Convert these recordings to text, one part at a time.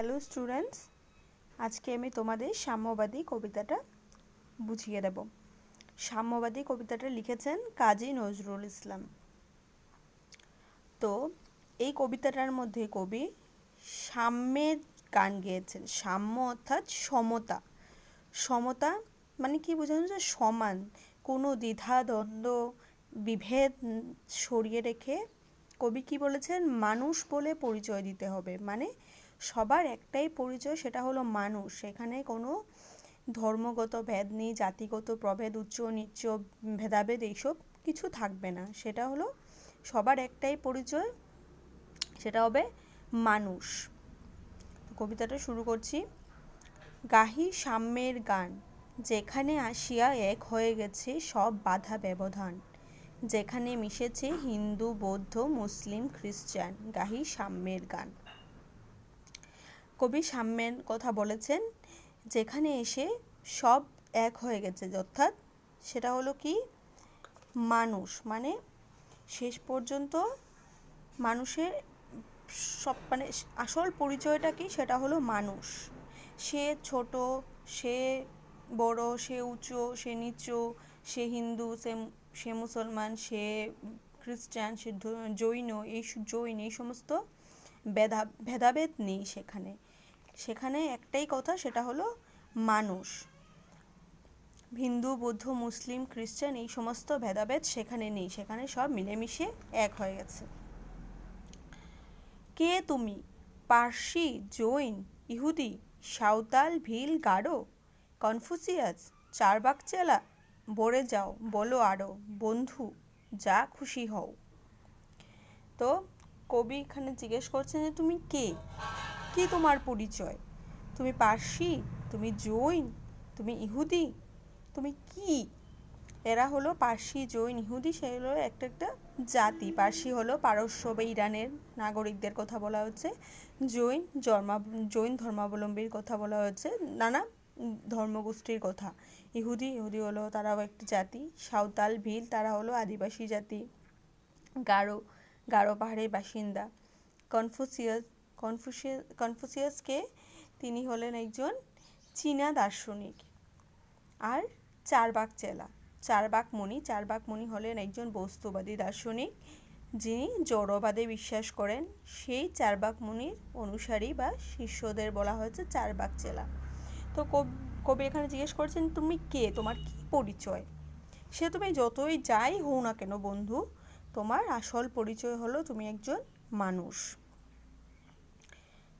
Hello students, আজকে আমি তোমাদের সাম্যবাদী কবিতাটা বুঝিয়ে দেব। সাম্যবাদী কবিতাটা লিখেছেন কাজী নজরুল ইসলাম। তো এই কবিতাটার মধ্যে কবি সাম্যের গান গেয়েছেন। সাম্য অর্থাৎ সমতা। সমতা মানে কি বোঝানো যায়? সমান, কোনো দ্বিধা দ্বন্দ্ব বিভেদ সরিয়ে রেখে কবি কি বলেছেন? মানুষ বলে পরিচয় দিতে হবে। মানে সবার একটাই পরিচয়, সেটা হলো মানুষ। এখানে কোনো ধর্মগত ভেদ নেই, জাতিগত প্রভেদ, উচ্চ নিচ্চ ভেদাভেদ এইসব কিছু থাকবে না। সেটা হলো সবার একটাই পরিচয়, সেটা হবে মানুষ। কবিতাটা শুরু করছি। গাহি সাম্যের গান, যেখানে আসিয়া এক হয়ে গেছে সব বাধা ব্যবধান, যেখানে মিশেছে হিন্দু বৌদ্ধ মুসলিম খ্রিস্টান, গাহি সাম্যের গান। কবি সাম্যের কথা বলেছেন, যেখানে এসে সব এক হয়ে গেছে, অর্থাৎ সেটা হলো কি মানুষ। মানে শেষ পর্যন্ত মানুষের সব মানে আসল পরিচয়টা কি? সেটা হলো মানুষ। সে ছোট, সে বড়, সে উঁচু, সে নিচু, সে হিন্দু, সে মুসলমান, সে খ্রিস্টান, সে জৈন, এই সমস্ত ভেদাভেদ নেই সেখানে। সেখানে একটাই কথা, সেটা হলো মানুষ। হিন্দু বৌদ্ধ মুসলিম খ্রিস্টান এই সমস্ত ভেদাভেদ সেখানে নেই, সেখানে সব মিলেমিশে এক হয়ে গেছে। কে তুমি? পার্সি, জৈন, ইহুদি, সাঁওতাল, ভিল, গারো, কনফুসিয়াস, চারবাক চেলা, বলে যাও বলো আরো, বন্ধু যা খুশি হও। তো কবি এখানে জিজ্ঞেস করছেন যে তুমি কে, কি তোমার পরিচয়? তুমি পার্সি, তুমি জৈন, তুমি ইহুদি, তুমি কি? এরা হলো পার্সি, জৈন, ইহুদি, সেগুলো একটা একটা জাতি। পার্সি হলো পারস্য বা ইরানের নাগরিকদের কথা বলা হচ্ছে। জৈন ধর্মাবলম্বীর কথা বলা হচ্ছে, নানা ধর্মগোষ্ঠীর কথা। ইহুদি হলো তারাও একটা জাতি। সাঁওতাল ভিল তারা হলো আদিবাসী জাতি। গারো পাহাড়ের বাসিন্দা। কনফুসিয়াসকে তিনি হলেন একজন চীনা দার্শনিক। আর চারবাক মুনি হলেন একজন বস্তুবাদী দার্শনিক, যিনি জড়বাদে বিশ্বাস করেন। সেই চারবাক মুনির অনুসারী বা শিষ্যদের বলা হয়েছে চারবাক চেলা। তো কবি এখানে জিজ্ঞেস করছেন তুমি কে, তোমার কি পরিচয়? সে তুমি যতই যাই হও না কেন বন্ধু, তোমার আসল পরিচয় হলো তুমি একজন মানুষ।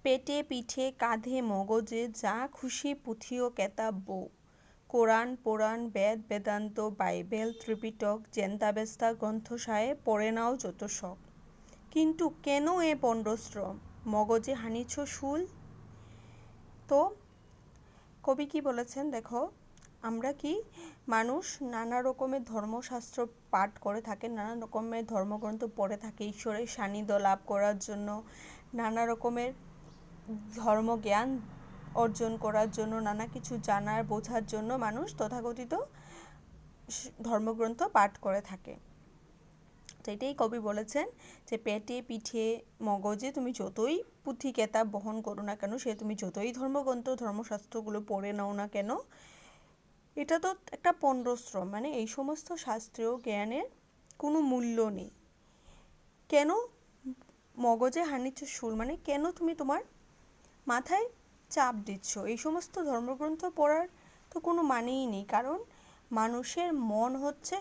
পেটে পিঠে কাঁধে মগজে যা খুশি পুঁথি ও কেতাব বউ, কোরআন পুরাণ বেদ বেদান্ত বাইবেল ত্রিপিটক জেন্তাবেস্তা গ্রন্থসায়ে পড়ে নাও যত শখ, কিন্তু কেন এ পণ্ডশ্রম, মগজে হানিছ শুল? তো কবি কি বলেছেন দেখো, আমরা কি মানুষ নানা রকমের ধর্মশাস্ত্র পাঠ করে থাকে, নানা রকমের ধর্মগ্রন্থ পড়ে থাকে ঈশ্বরের সান্নিধ্য লাভ করার জন্য, নানা রকমের ধর্মজ্ঞান অর্জন করার জন্য, নানা কিছু জানার বোঝার জন্য মানুষ তথাকথিত ধর্মগ্রন্থ পাঠ করে থাকে। তো এটাই কবি বলেছেন যে পেটে পিঠে মগজে তুমি যতই পুঁথি কেতাব বহন করো না কেন, সে তুমি যতই ধর্মগ্রন্থ ধর্মশাস্ত্রগুলো পড়ে নাও না কেন, এটা তো একটা পণ্ডশ্রম। মানে এই সমস্ত শাস্ত্রীয় জ্ঞানের কোনো মূল্য নেই। কেন মগজে হানিচ্ছ শুল, মানে কেন তুমি তোমার মাথায় চাপ দিচ্ছ? এই সমস্ত ধর্মগ্রন্থ পড়ার তো কোনো মানেই নেই, কারণ মানুষের মন হচ্ছে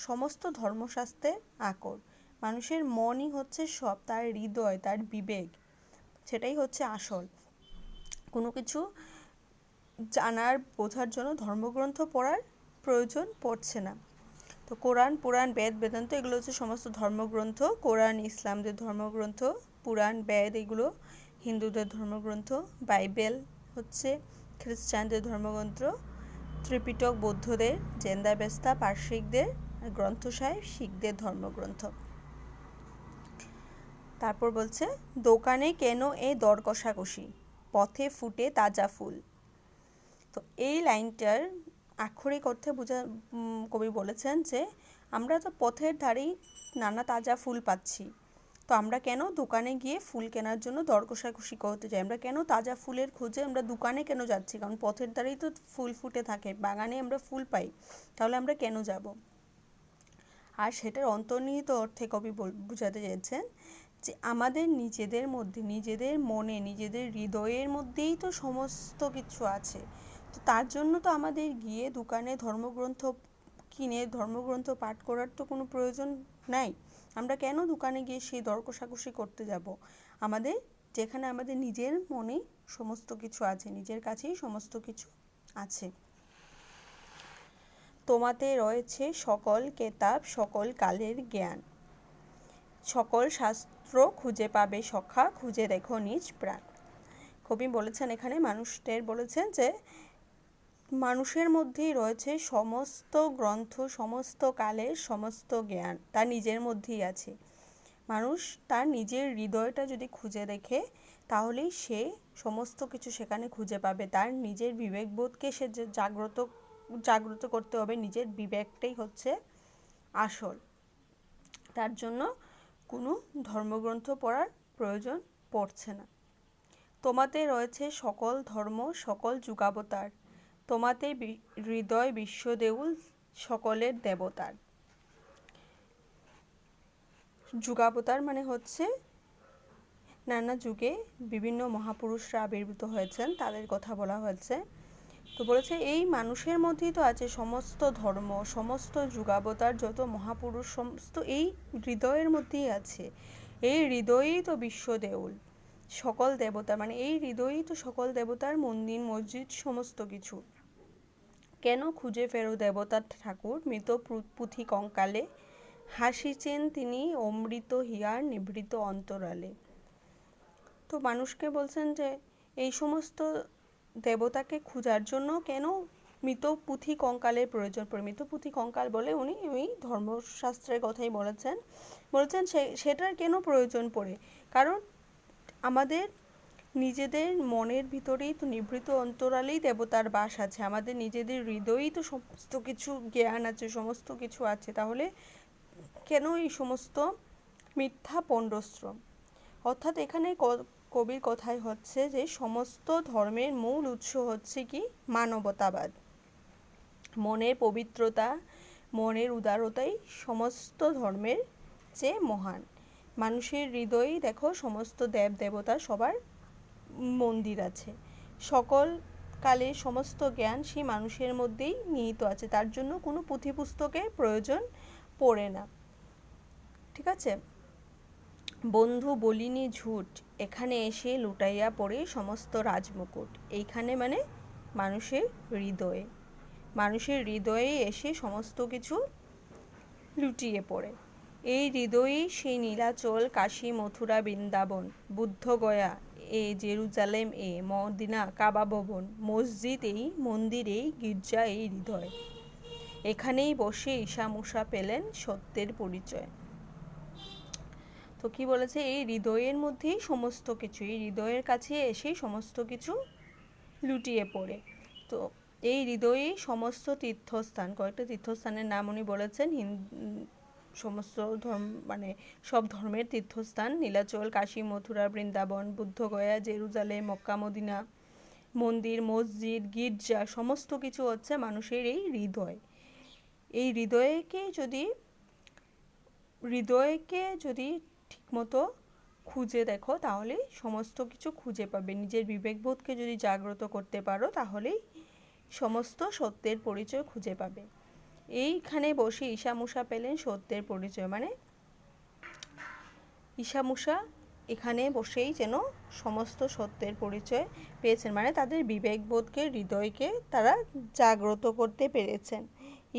সমস্ত ধর্মশাস্ত্রের আকর। মানুষের মনই হচ্ছে সব, তার হৃদয়, তার বিবেক, সেটাই হচ্ছে আসল। কোনো কিছু জানার বোঝার জন্য ধর্মগ্রন্থ পড়ার প্রয়োজন পড়ছে না। তো কোরআন পুরাণ বেদ বেদান্ত এগুলো হচ্ছে সমস্ত ধর্মগ্রন্থ। কোরআন ইসলামদের ধর্মগ্রন্থ, পুরাণ বেদ এগুলো হিন্দুদের ধর্মগ্রন্থ, বাইবেল হচ্ছে খ্রিস্টানদের ধর্মগ্রন্থ, ত্রিপিটক বৌদ্ধদের, জেন্দাবেস্তা পার্সিকদের, গ্রন্থসাহেব শিখদের ধর্মগ্রন্থ। তারপর বলছে দোকানে কেন এ দর কষাকষি, পথে ফুটে তাজা ফুল। তো এই লাইনটার আক্ষরিক অর্থে কবি বলেছেন যে আমরা তো পথের ধারেই নানা তাজা ফুল পাচ্ছি, তো আমরা কেন দোকানে গিয়ে ফুল কেনার জন্য দর কষাকষি করতে যাই? আমরা কেন তাজা ফুলের খোঁজে আমরা দোকানে কেন যাচ্ছি? কারণ পথের ধারেই তো ফুল ফুটে থাকে, বাগানে আমরা ফুল পাই, তাহলে আমরা কেন যাব? আর সেটার অন্তর্নিহিত অর্থে কবি বুঝাতে চেয়েছেন যে আমাদের নিজেদের মধ্যে, নিজেদের মনে, নিজেদের হৃদয়ের মধ্যেই তো সমস্ত কিছু আছে। তো তার জন্য তো আমাদের গিয়ে দোকানে ধর্মগ্রন্থ কিনে ধর্মগ্রন্থ পাঠ করার তো কোনো প্রয়োজন নাই। আমরা কেন দোকানে গিয়ে সেই দর কষাকষি করতে যাব? আমাদের যেখানে আমাদের নিজের মনেই সমস্ত কিছু আছে, নিজের কাছেই সমস্ত কিছু আছে। তোমাতে রয়েছে সকল কেতাব, সকল কালের জ্ঞান, সকল শাস্ত্র খুঁজে পাবে সখা, খুঁজে দেখো নিজ প্রাণ। কবি বলেছেন এখানে, মানুষদের বলেছেন যে মানুষের মধ্যেই রয়েছে সমস্ত গ্রন্থ, সমস্ত কালের সমস্ত জ্ঞান তার নিজের মধ্যেই আছে। মানুষ তার নিজের হৃদয়টা যদি খুঁজে দেখে তাহলেই সে সমস্ত কিছু সেখানে খুঁজে পাবে। তার নিজের বিবেকবোধকে সে জাগ্রত করতে হবে। নিজের বিবেকটাই হচ্ছে আসল। তার জন্য কোনো ধর্মগ্রন্থ পড়ার প্রয়োজন পড়ছে না। তোমাতে রয়েছে সকল ধর্ম, সকল যুগাবতার, তোমাতে হৃদয় বিশ্বদেউল, সকলের দেবতার। যুগাবতার মানে হচ্ছে নানা যুগে বিভিন্ন মহাপুরুষরা আবির্ভূত হয়েছেন, তাদের কথা বলা হয়েছে। তো বলেছে এই মানুষের মধ্যেই তো আছে সমস্ত ধর্ম, সমস্ত যুগাবতার, যত মহাপুরুষ, সমস্ত এই হৃদয়ের মধ্যেই আছে। এই হৃদয়েই তো বিশ্বদেউল, সকল দেবতা, মানে এই হৃদয়েই তো সকল দেবতার মন্দির, মসজিদ, সমস্ত কিছু। কেন খুঁজে ফেরো দেবতার ঠাকুর, মৃত পুঁথি কঙ্কালে, হাসিছেন তিনি অমৃত হিয়ার নিভৃত অন্তরালে। তো মানুষকে বলছেন যে এই সমস্ত দেবতাকে খোঁজার জন্য কেন মৃত পুঁথি কঙ্কালের প্রয়োজন পড়ে। মৃত পুঁথি কঙ্কাল বলে উনি ওই ধর্মশাস্ত্রের কথাই বলেছেন সেটার কেন প্রয়োজন পড়ে। কারণ আমাদের নিজেদের মনের ভিতরেই তো নিভৃত অন্তরালেই দেবতার বাস আছে, আমাদের নিজেদের হৃদয়েই তো সমস্ত কিছু জ্ঞান আছে, সমস্ত কিছু আছে। তাহলে কেন এই সমস্ত মিথ্যা পণ্ডশ্রম? অর্থাৎ এখানে কবির কথাই হচ্ছে যে সমস্ত ধর্মের মূল উৎস হচ্ছে কি মানবতাবাদ। মনের পবিত্রতা, মনের উদারতাই সমস্ত ধর্মের চেয়ে মহান। মানুষের হৃদয়েই দেখো সমস্ত দেব দেবতা সবার মন্দির আছে। সকল কালের সমস্ত জ্ঞান সেই মানুষের মধ্যেই নিহিত আছে, তার জন্য কোনো পুঁথি পুস্তকের প্রয়োজন পড়ে না। ঠিক আছে। বন্ধু বলিনি ঝুট, এখানে এসে লুটাইয়া পড়ে সমস্ত রাজমুকুট। এইখানে মানে মানুষের হৃদয়ে, মানুষের হৃদয়ে এসে সমস্ত কিছু লুটিয়ে পড়ে। এই হৃদয়েই সেই নীলাচল, কাশী, মথুরা, বৃন্দাবন, বুদ্ধগয়া, এ জেরুজালেম, এ মদিনা, কাবা ভবন, মসজিদ এই, মন্দির এই, গির্জা এই হৃদয়। এখানেই বসে ঈশা মুসা পেলেন সত্যের পরিচয়। তো কি বলেছে, এই হৃদয়ের মধ্যেই সমস্ত কিছু, এই হৃদয়ের কাছে এসেই সমস্ত কিছু লুটিয়ে পড়ে। তো এই হৃদয়েই সমস্ত তীর্থস্থান, কয়েকটা তীর্থস্থানের নাম উনি বলেছেন। সমস্ত ধর্ম মানে সব ধর্মের তীর্থস্থান, নীলাচল, কাশী, মথুরা, বৃন্দাবন, বুদ্ধগয়া, জেরুজালেম, মক্কা, মদিনা, মন্দির, মসজিদ, গির্জা, সমস্ত কিছু হচ্ছে মানুষের এই হৃদয়। এই হৃদয়কে যদি ঠিকমতো খুঁজে দেখো তাহলে সমস্ত কিছু খুঁজে পাবে। নিজের বিবেকবোধকে যদি জাগ্রত করতে পারো তাহলেই সমস্ত সত্যের পরিচয় খুঁজে পাবে। এইখানে বসে ঈশা মুসা পেলেন সত্যের পরিচয়, মানে ঈশা মুসা এখানে বসেই যেন সমস্ত সত্যের পরিচয় পেয়েছেন, মানে তাদের বিবেকবোধকে, হৃদয়কে তারা জাগ্রত করতে পেরেছেন।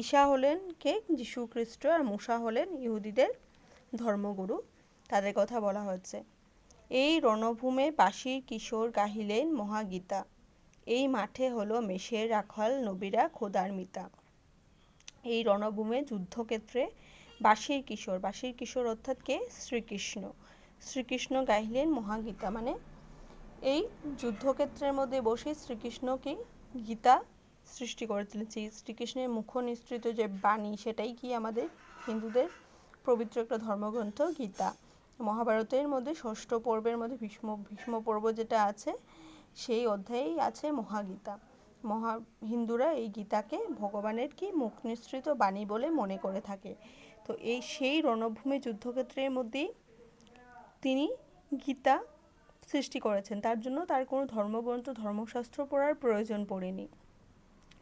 ঈশা হলেন কে? যীশু খ্রিস্ট। আর মুসা হলেন ইহুদিদের ধর্মগুরু, তাদের কথা বলা হচ্ছে। এই রণভূমে বাঁশির কিশোর গাহিলেন মহাগীতা, এই মাঠে হলো মেষের রাখাল, নবীরা খোদার মিতা। এই রণভূমে যুদ্ধক্ষেত্রে বাঁশির কিশোর অর্থাৎ কে? শ্রীকৃষ্ণ। শ্রীকৃষ্ণ গাইলেন মহাগীতা, মানে এই যুদ্ধক্ষেত্রের মধ্যে বসে শ্রীকৃষ্ণকে গীতা সৃষ্টি করেছিলেন। শ্রীকৃষ্ণের মুখ নিঃসৃত যে বাণী সেটাই কি আমাদের হিন্দুদের পবিত্র একটা ধর্মগ্রন্থ গীতা। মহাভারতের মধ্যে ষষ্ঠ পর্বের মধ্যে ভীষ্ম পর্ব যেটা আছে সেই অধ্যায়েই আছে মহাগীতা। হিন্দুরা এই গীতাকে ভগবানের কি মুখ নিঃসৃত বাণী বলে মনে করে থাকে। তো সেই রণভূমি যুদ্ধক্ষেত্রের মধ্যেই তিনি গীতা সৃষ্টি করেছেন। তার জন্য তার কোনো ধর্মগ্রন্থ ধর্মশাস্ত্র পড়ার প্রয়োজন পড়েনি।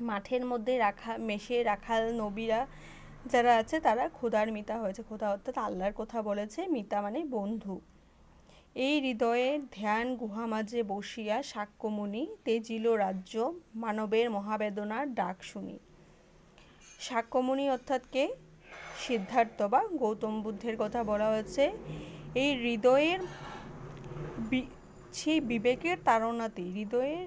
মাঠের মধ্যে মেষে রাখাল নবীরা যারা আছে তারা খোদার মিতা হয়েছে। খোদা অর্থাৎ আল্লাহর কথা বলেছে, মিতা মানে বন্ধু। এই হৃদয়ে ধ্যান গুহা মাঝে বসিয়া শাক্যমুনি তেজিল রাজ্য মানবের মহাবেদনার ডাক শুনি। শাক্যমুনি অর্থাৎ কে? সিদ্ধার্থ বা গৌতম বুদ্ধের কথা বলা হয়েছে। এই হৃদয়ের সেই বিবেকের তাড়নাতেই, হৃদয়ের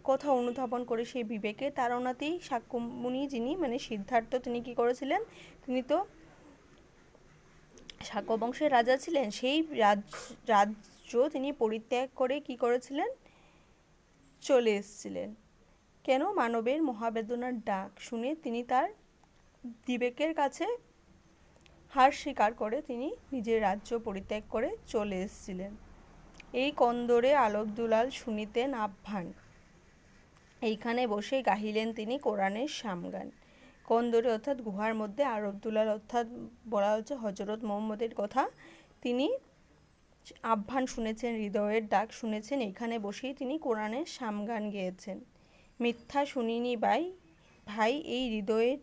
কথা অনুধাবন করে সেই বিবেকের তাড়নাতেই শাক্যমুনি যিনি মানে সিদ্ধার্থ, তিনি কি করেছিলেন? তিনি তো শাক্য বংশের রাজা ছিলেন। সেই রাজ্য তিনি পরিত্যাগ করে কি করেছিলেন? চলে এসেছিলেন। কেন? মানবের মহাবেদনার ডাক শুনে তিনি তার বিবেকের কাছে হার স্বীকার করে তিনি নিজের রাজ্য পরিত্যাগ করে চলে এসেছিলেন। এই কন্দরে আলোক দুলাল শুনিতেন আহ্বান, এইখানে বসে গাহিলেন তিনি কোরআনের সামগান। কন্দরে অর্থাৎ গুহার মধ্যে, আর আব্দুল্লাহ অর্থাৎ বলা হচ্ছে হজরত মোহাম্মদের কথা। তিনি আহ্বান শুনেছেন, হৃদয়ের ডাক শুনেছেন, এখানে বসেই তিনি কোরআনের সামগান গেয়েছেন। মিথ্যা শুনিনি ভাই এই হৃদয়ের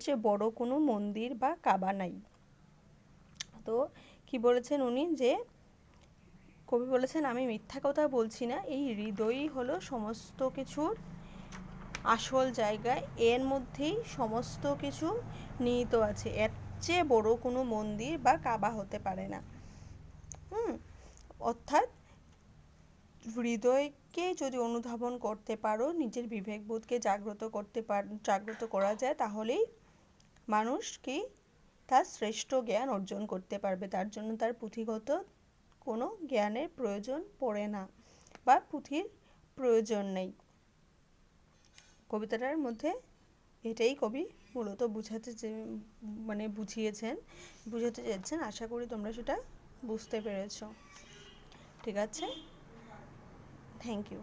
চেয়ে বড় কোনো মন্দির বা কাবা নাই। তো কি বলেছেন উনি? যে কবি বলেছেন আমি মিথ্যা কথা বলছি না, এই হৃদয়ই হলো সমস্ত কিছুর আসল জায়গায়, এর মধ্যেই সমস্ত কিছু নিহিত আছে, এর চেয়ে বড় কোনো মন্দির বা কাবা হতে পারে না। অর্থাৎ হৃদয়কে যদি অনুধাবন করতে পারো, নিজের বিবেকবোধকে জাগ্রত করা যায়, তাহলেই মানুষ কি তার শ্রেষ্ঠ জ্ঞান অর্জন করতে পারবে। তার জন্য তার পুঁথিগত কোনো জ্ঞানের প্রয়োজন পড়ে না বা পুঁথির প্রয়োজন নেই। কবিতাটার মধ্যে এটাই কবি মূলত বুঝাতে চেয়েছেন। আশা করি তোমরা সেটা বুঝতে পেরেছো। ঠিক আছে, থ্যাংক ইউ।